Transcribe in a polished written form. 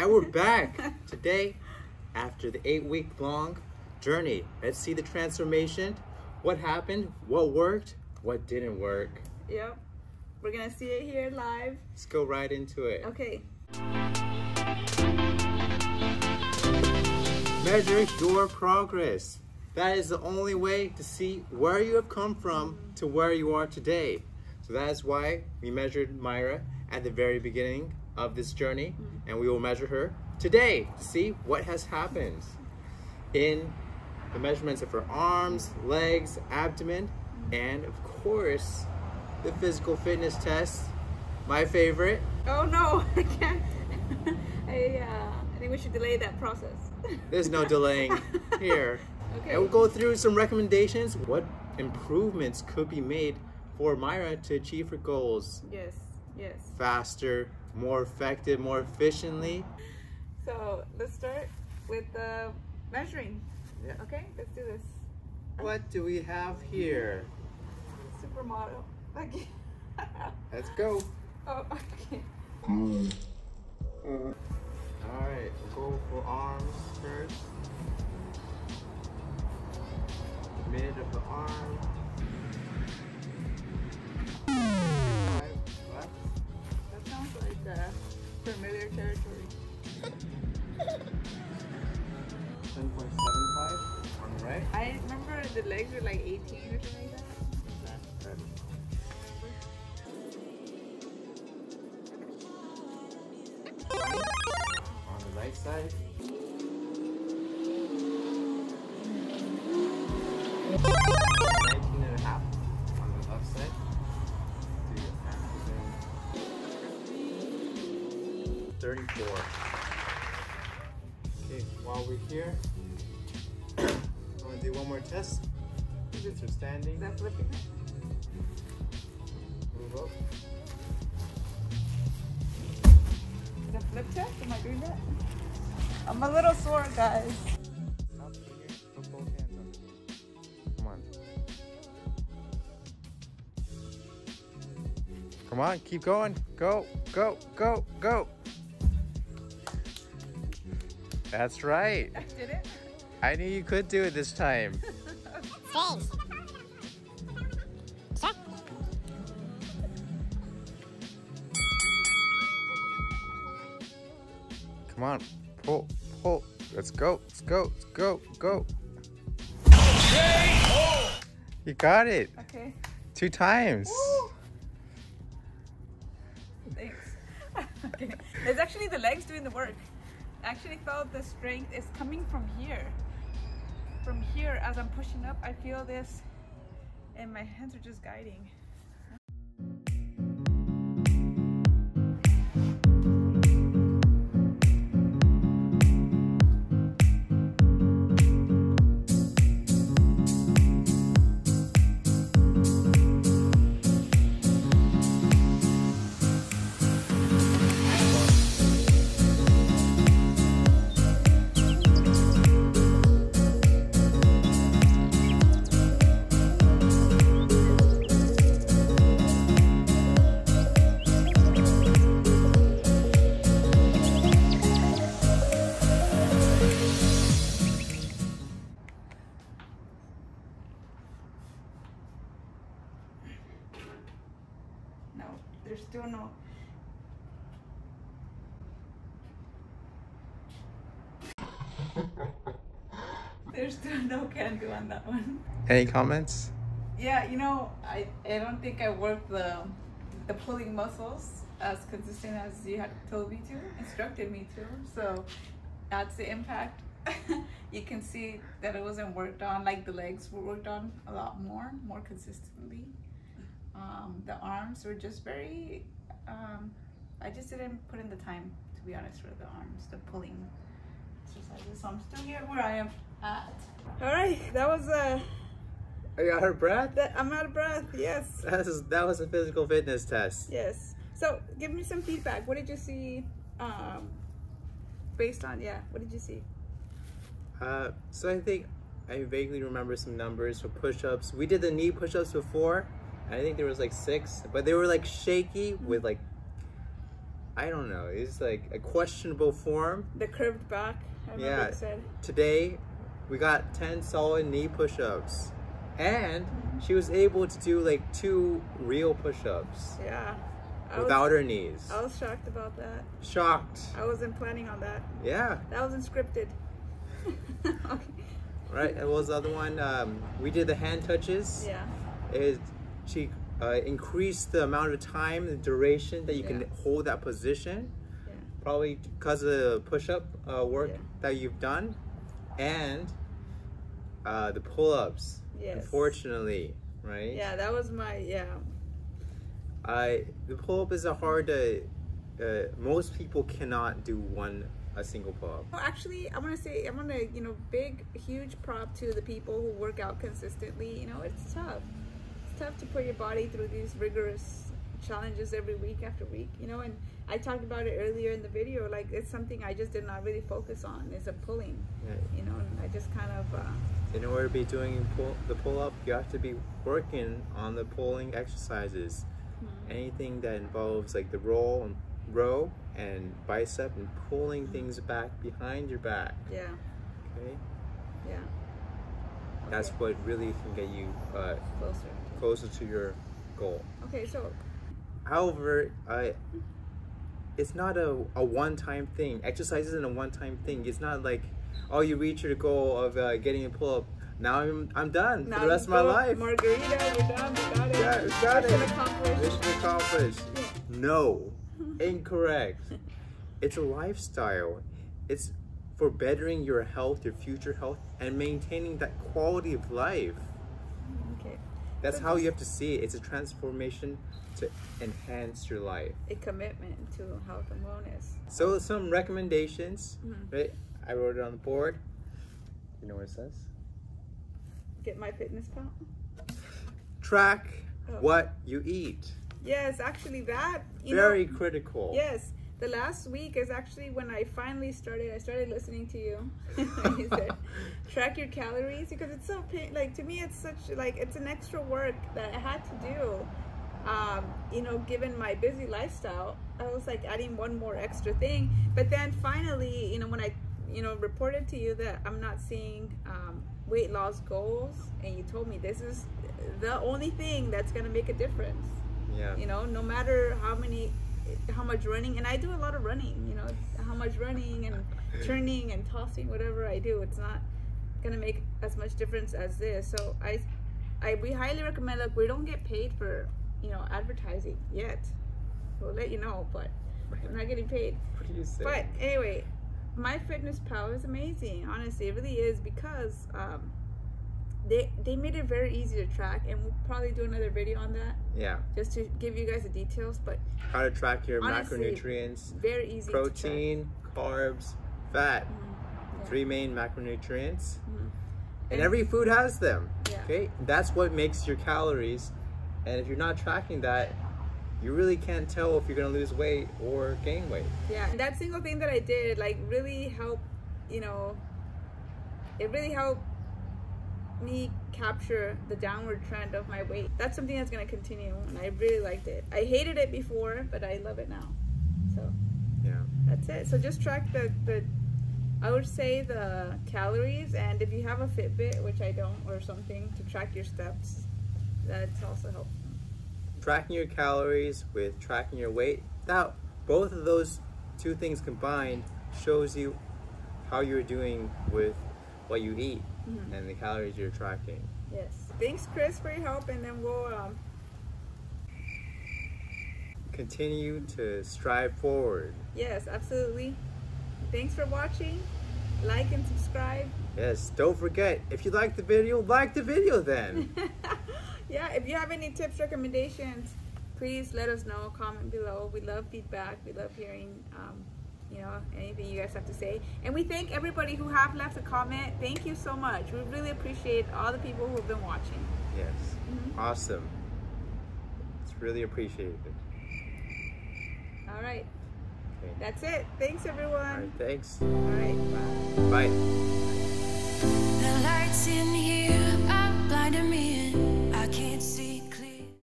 And we're back today after the 8-week long journey. Let's see the transformation. What happened, what worked, what didn't work. Yep, we're gonna see it here live. Let's go right into it. Okay. Measure your progress. That is the only way to see where you have come from to where you are today. So that is why we measured Mayra at the very beginning of this journey, and we will measure her today to see what has happened in the measurements of her arms, legs, abdomen, and of course the physical fitness test, my favorite. Oh no, I can't. I think we should delay that process. There's no delaying here. Okay. And we'll go through some recommendations, what improvements could be made for Mayra to achieve her goals. Yes, yes. Faster, more effective, more efficiently. So let's start with measuring. Yeah. Okay, let's do this. What do we have here? Supermodel. Okay. Let's go. Oh, okay. Alright, we'll go for arms first. Mid of the arm. 5 left. That sounds like familiar territory. 10.75 on the right. I remember the legs were like 18 or something like that. That's good. On the right side. 19.5 on the left side. Do your abdomen. 34. Okay, while we're here, I'm gonna do one more test. Since we're standing, Is that flipping? move up. The flip test? Am I doing that? I'm a little sore, guys. Stop here. Put both hands up. Come on. Come on, keep going. Go, go, go, go. That's right. I did it? I knew you could do it this time. Thanks. Check. Come on, pull, pull. Let's go, let's go, let's go, go. You got it. Okay. 2 times. Woo. Thanks. Okay. It's actually the legs doing the work. I actually felt the strength is coming from here. From here, as I'm pushing up, I feel this, and my hands are just guiding. No, there's still no. There's still no can do on that one. Any comments? Yeah, you know, I don't think I worked the pulling muscles as consistent as you had told me to, instructed me to. So that's the impact. You can see that it wasn't worked on, like the legs were worked on a lot more consistently. The arms were just very, I just didn't put in the time, to be honest, for the arms, the pulling exercises. So I'm still here where I am at. All right, that was Are you out of breath? I'm out of breath, yes. That was a physical fitness test. Yes. So give me some feedback. What did you see based on, what did you see? So I think I vaguely remember some numbers for push-ups. We did the knee push-ups before. I think there was like 6, but they were like shaky with like I don't know. It's like a questionable form. The curved back. I remember you said. Today we got 10 solid knee push-ups, and she was able to do like 2 real push-ups. Yeah. Without her knees. I was shocked about that. Shocked. I wasn't planning on that. Yeah. That wasn't scripted. Okay. Right. And what was the other one? We did the hand touches. Yeah. She increased the amount of time, the duration that you can hold that position. Yeah. Probably because of the push-up work that you've done, and the pull-ups. Yes. Unfortunately, right? Yeah, that was my the pull-up is a hard. Most people cannot do a single pull-up. Well, actually, I want to big, huge prop to the people who work out consistently. You know, it's tough. It's tough to put your body through these rigorous challenges every week after week. You know, and I talked about it earlier in the video. Like, it's something I just did not really focus on, is a pulling. Yeah. You know, and I just kind of. In order to be doing the pull-up, you have to be working on the pulling exercises. Anything that involves like the row and bicep and pulling things back behind your back. Yeah. Okay. Yeah. That's what really can get you closer to your goal. Okay, so. However, it's not a one-time thing. Exercise isn't a one-time thing. It's not like, oh, you reach your goal of getting a pull-up. Now I'm done for the rest of my life. Margarita, we're done. We got it. Yeah, we got Mission it. accomplished. Mission accomplished. Yeah. No, incorrect. It's a lifestyle. It's for bettering your health, your future health, and maintaining that quality of life. Okay. That's how you have to see it. It's a transformation to enhance your life. A commitment to health and wellness. So some recommendations, right? I wrote it on the board. You know what it says? Get MyFitnessPal. Track what you eat. Yes, actually that. Very critical. Yes. The last week is actually when I finally started listening to you. You said, track your calories, because it's so like, to me it's such like, it's an extra work that I had to do. You know, given my busy lifestyle, I was like adding one more extra thing. But then finally, you know, when I reported to you that I'm not seeing weight loss goals, and you told me this is the only thing that's gonna make a difference. Yeah. You know, no matter how much running, and I do a lot of running, you know, how much running and turning and tossing, whatever I do, it's not gonna make as much difference as this. So we highly recommend, look, we don't get paid for, you know, advertising yet. We'll let you know, but we're not getting paid. What do you say? But anyway, MyFitnessPal is amazing. Honestly, it really is, because they made it very easy to track, and we'll probably do another video on that. Yeah. Just to give you guys the details, but how to track your honestly, macronutrients. Very easy. Protein, carbs, fat. Yeah. 3 main macronutrients. And every food has them. Yeah. Okay? That's what makes your calories. And if you're not tracking that, you really can't tell if you're gonna lose weight or gain weight. Yeah, and that single thing that I did, like, really helped, you know, it really helped me capture the downward trend of my weight. That's something that's gonna continue, and I really liked it. I hated it before, but I love it now. So yeah, that's it. So just track I would say the calories, and if you have a Fitbit, which I don't, or something to track your steps, that's also helpful. Tracking your calories with tracking your weight, that both of those two things combined shows you how you're doing with what you eat and the calories you're tracking. Yes. Thanks, Chris, for your help, and then we'll continue to strive forward. Yes, absolutely. Thanks for watching. Like and subscribe. Yes, don't forget, if you like the video then. Yeah, if you have any tips, recommendations, please let us know. Comment below. We love feedback. We love hearing, you know, anything you guys have to say. And we thank everybody who have left a comment. Thank you so much. We really appreciate all the people who have been watching. Yes. Awesome. It's really appreciated. All right. Okay. That's it. Thanks, everyone. All right, thanks. All right, bye. Bye. The lights in here are blinding me.